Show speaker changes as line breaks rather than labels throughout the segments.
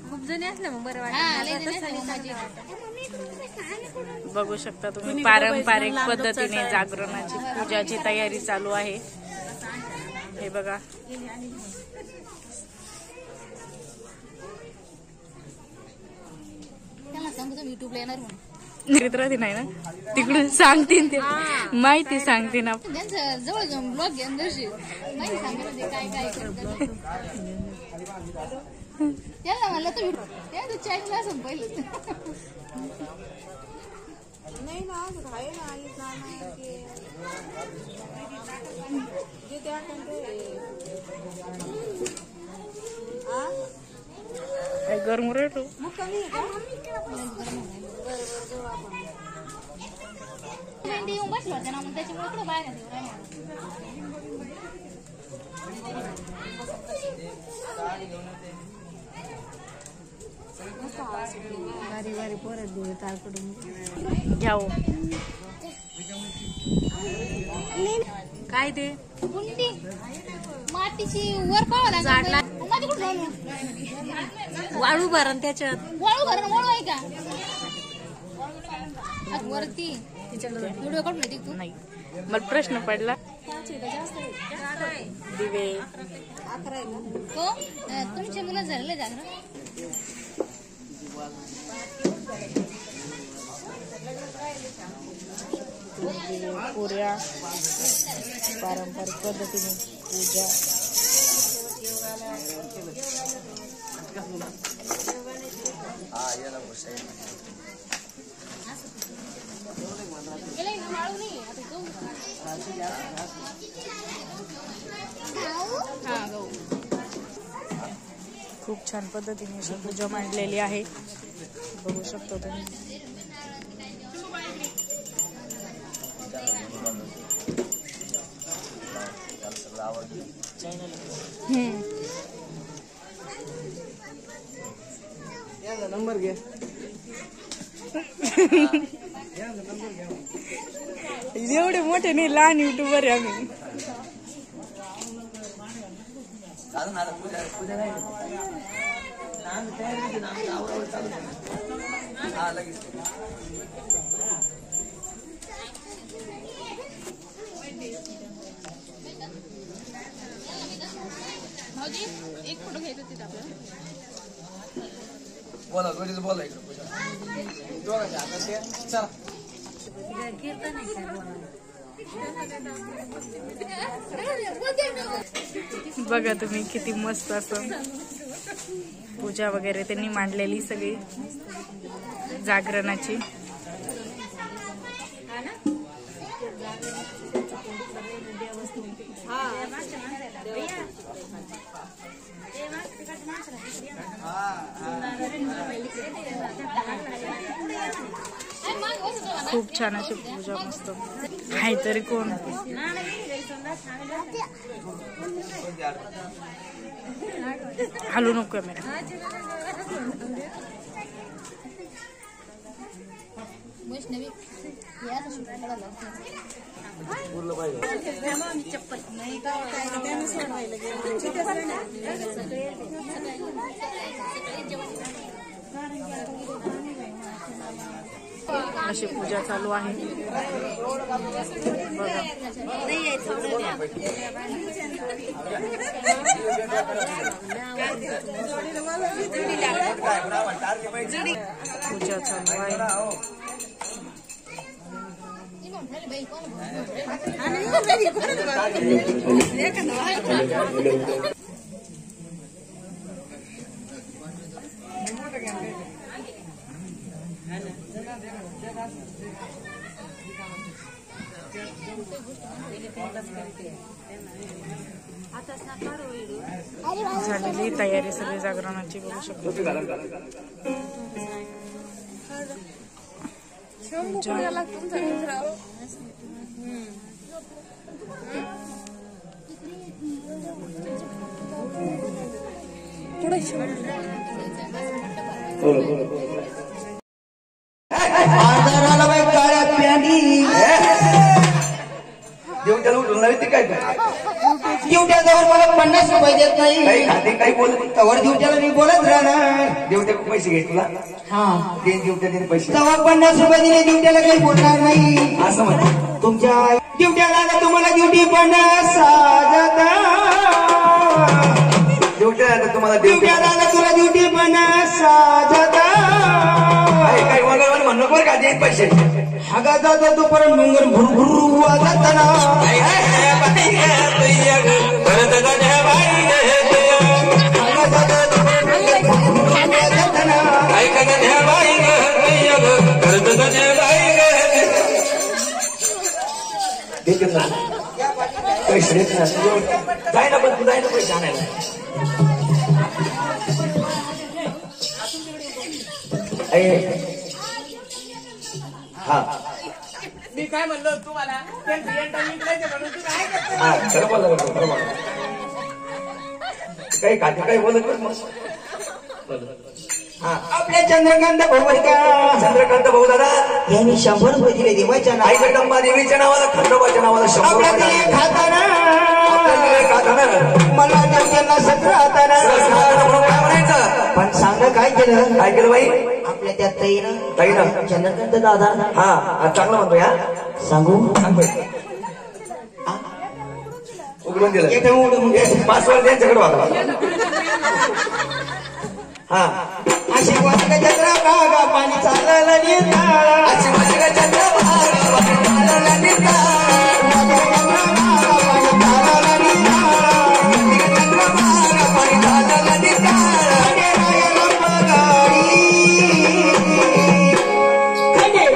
खूप जणी असल्या मग बरं वाटत.
बघू शकता तुम्ही पारंपरिक पद्धतीने जागरणाची पूजाची तयारी चालू आहे. हे बघा
युट्यूबला येणार म्हणून
राहते नाही ना तिकडून सांगतील ते माहिती सांगते ना.
त्यांचं जवळ जाऊन ब्लॉग घेऊन माहिती सांगितलं काय काय करतात त्याला म्हणलं तर त्या चॅनल असं पहिलं नाही ना आहे ना
काय गरम राहतो
येऊन बसलो होते ना मग त्याच्यामुळे थोडं बाहेर बारी बारी परत देऊ तारकडून
घ्याव
काय ते कुंडी मातीची वर पावा झाडला वाळू भरण त्याच्यात वाळू भरण वाळू आहे का वरती व्हिडिओ काढून येते तू
नाही. मला प्रश्न पडला दिवे
हो तुमचे मुलं झालेले जागरण
पुऱ्या पारंपरिक पद्धतीने पूजा खूप छान पद्धतीने अशी पूजा मांडलेली आहे. बघू शकतो तुम्ही.
नंबर घे
एवढे मोठे नाही लहान युट्यूबर आहे आम्ही.
एक फोटो घ्यायचा तिथे आपल्याला
बोला बोला चला
बघा तुम्ही किती मस्त असं पूजा वगैरे त्यांनी मांडलेली सगळी जागरणाची. खूप छान अशी पूजा मस्त काहीतरी कोण हलू नको कॅमेरा.
चप्पल नाही
अशी पूजा चालू आहे. बघा पूजा चालू आहे. झालेली तयारी सगळी जागरणाची बघू शकतो.
देऊन बोलणार ती काय
ड्युट्याजवळ मला 50 रुपये देत नाही.
काही खाते काही बोलत
तवर ड्युट्याला मी बोलत राहणार.
देवते पैसे घे तुला
हा
देन देवते देणे पैसे
तवर 50 रुपये दिले ड्युट्याला काही बोलणार नाही.
असं म्हणतो
तुमच्या ड्युट्याला ना तुम्हाला ड्युटी पण साजता.
देवते तुम्हाला
ड्युट्याला ना तुला ड्युटी पण साजता.
काही वगैरे म्हणणं बरं का देत पैसे
हागा जातो तो परत डोंगर भुरभुर वाजताना.
पैसे देत ना जाय ना पण तू जाय ना पैसे आणायला. हा
मी काय म्हणलो तुम्हाला
हा खरं बोला खरं बोला काही खाते काही बोलत हा
आपल्या चंद्रकांत भोवरका
चंद्रकांत भाऊ दादा
यांनी 100 रुपये दिले देवाच्या
आई
नावाने.
जगदंबा देवीच्या नावाला खंडोबाच्या नावाला 100
आपल्या
रुपये
दिले
दिले.
खाताना
आपल्याला दिले का खाणार?
मला देवत्यांना 17 हाताना.
म्हणून काय म्हणायचं
पण सांगा काय केलं
काय केलं बाई
आपल्या त्या ताईनं
ताईनं?
चंद्रकांत दादा
हा आज चांगलं म्हणतो या
सांगू
सांग बाई उघडून दिलं
एकदम उडून म्हणजे
पासवर्ड त्यांच्याकडे वागला हा
अशी वाटका चंद्रा बागा पाणी चालला नेता.
अशी माझी काय चंद्र चालला नेता. पाणी चालला नेता.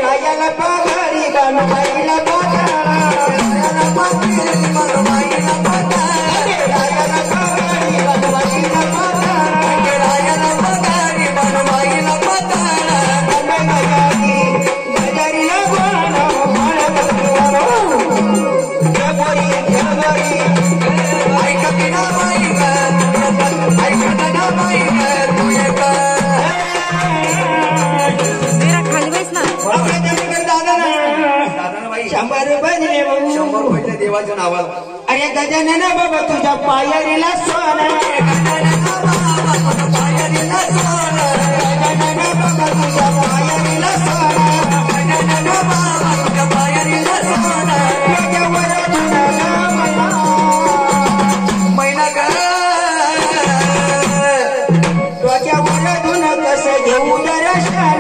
राजाला पगारी बाईला
खाली बस ना.
100 रुपये दिले भाऊ.
100 रुपये देवाच्या नावाला.
अरे गजानन बाबा तुझ्या पायरीला सोना. गजानन बाबा तुझ्या पायरीला सोना. त्याच्यावर तुझा
महिना का
डोक्यावर धुन कसं घेऊ दर्शन.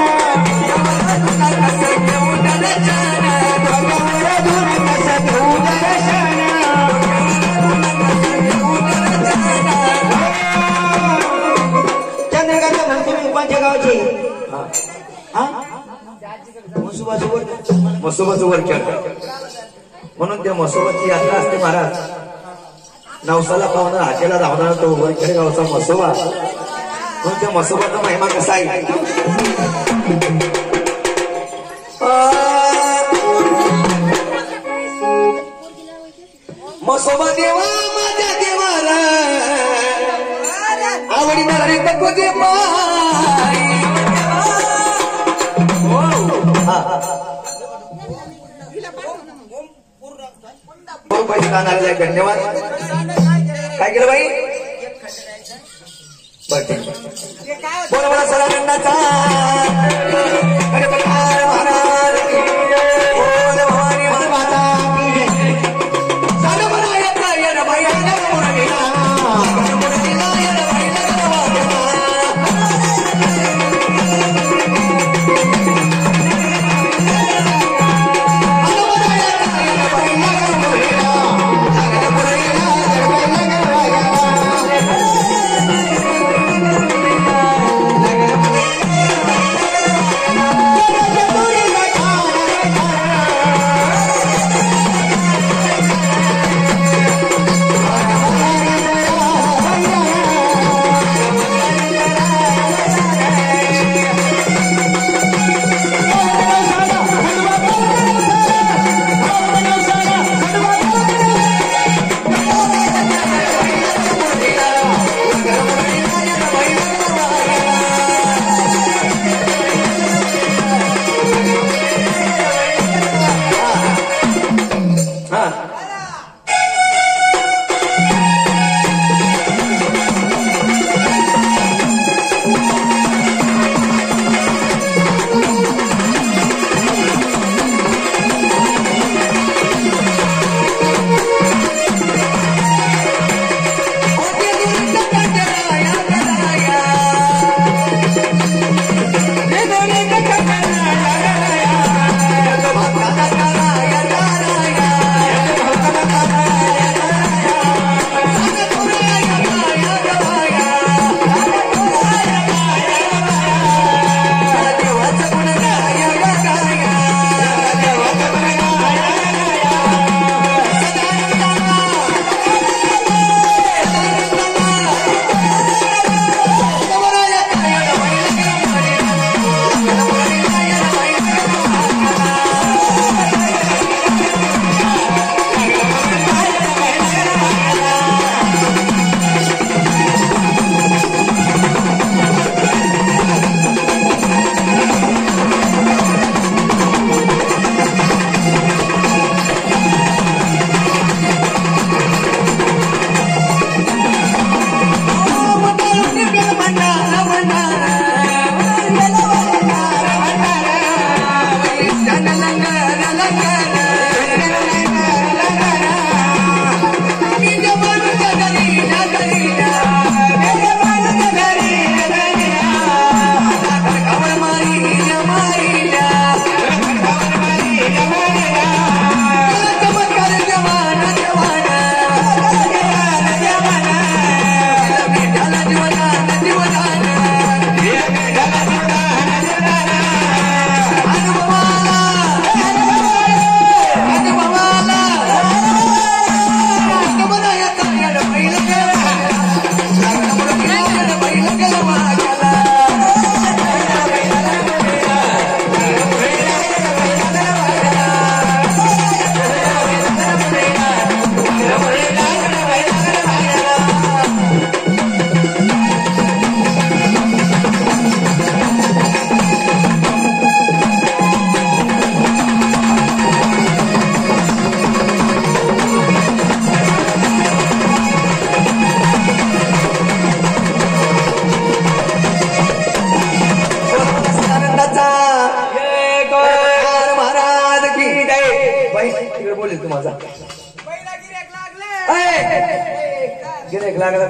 डोक्यावर धुन कसं घेऊ दर्शन. चंद्रकांत भाऊ तुम्ही कोणत्या गावचे? हा
मसोबाचं वर खेळतात म्हणून त्या मसोबाची यात्रा असते महाराज. नवसाला पाहुणा हाकेला धावणार तो वरखेड गावचा मसोबा. म्हणून त्या मसोबाचा महिमा कसा आहे. मसोबा देवा माझ्या देवाला आवडीला रे तको दे पैसे आणायला आहे. धन्यवाद. काय केलं बाई बरं ठीक बोला बोला सदानंदाचा महाराज बोल भवानी माता साधू बनायचा येण बाई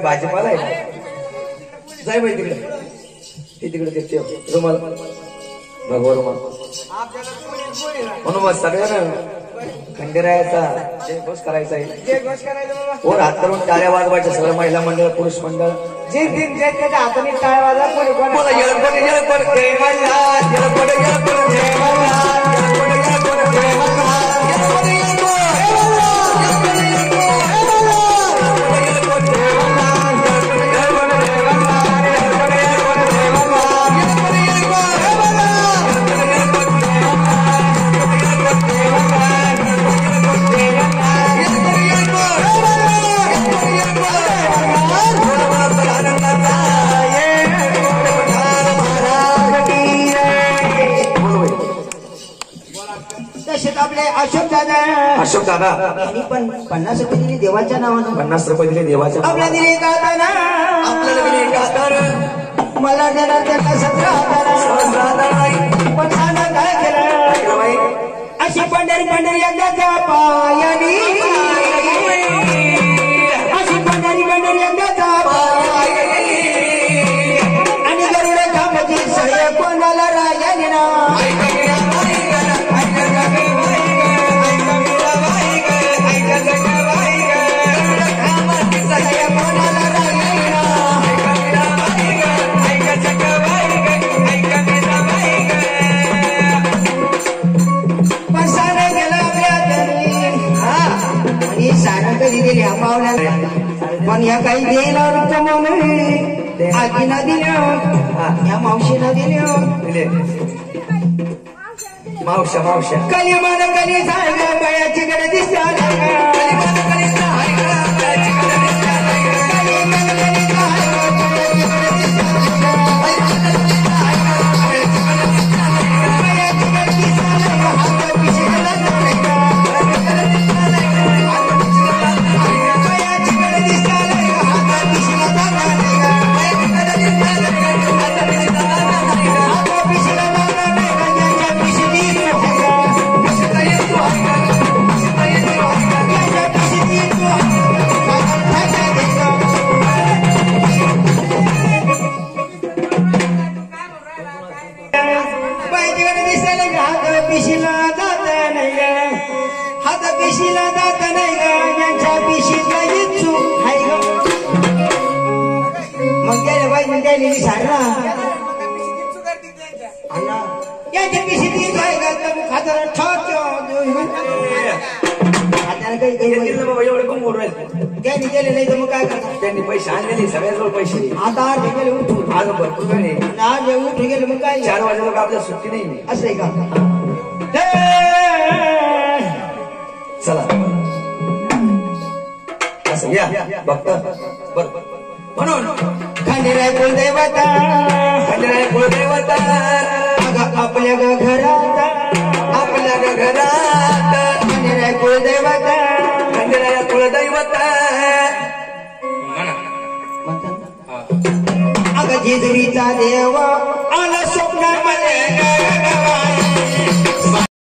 भाजीपाला आहे जाय बाई तिकडे ती तिकडे देते रुमाल भगवा रुमाल म्हणून मग सगळ्यांना खंडेरायाचा जयघोष करायचा आहे वर हात करून टाळ्या वाजवायच्या सगळं महिला मंडळ पुरुष मंडळ
जे दिन जे त्याच्या हाताने टाळ वाजवा कोणी कोणी
बोला येळपड येळपड जय मल्हार येळपड येळपड जय मल्हार येळपड येळपड जय मल्हार येळपड येळपड अशोक दादा
यांनी पण 50 रुपये दिले देवाच्या नावानं
50 रुपये दिले देवाच्या
आपल्या दिले गाताना
आपल्याला दिले गाताना
मला देणार त्यांना 17,000 पण सांगा काय केलं अशी पंढरी पंढरी यंदाच्या पायानी अशी पंढरी पंढरी यंदाच्या पायानी आणि गरुड थांबची सय कोणाला रायानी ना पण या काही देणार म्हणून आजीना दिल्या या मावशीला दिल्या
मावशा मावशा
कली मान कली सांग बयाची कडे दिसल्या त्यांनी गेले नाही तर मग काय करणार
त्यांनी पैसे आणलेले सगळ्याजवळ पैसे
आता 8 गेले उठून
आज भरपूर वेळ आहे.
आज उठून गेले मग काय
4 वाजेला आपल्याला सुट्टी नाही
असं आहे का
चला असं या बघता बर म्हणून
खंडेराय कुलदेवता
खंडेराय कुलदेवता
आपल्या घरात खंडेराय कुलदेवता
खंडेराय कुलदैवता
अगं जेजुरीचा देव आला स्वप्नामध्ये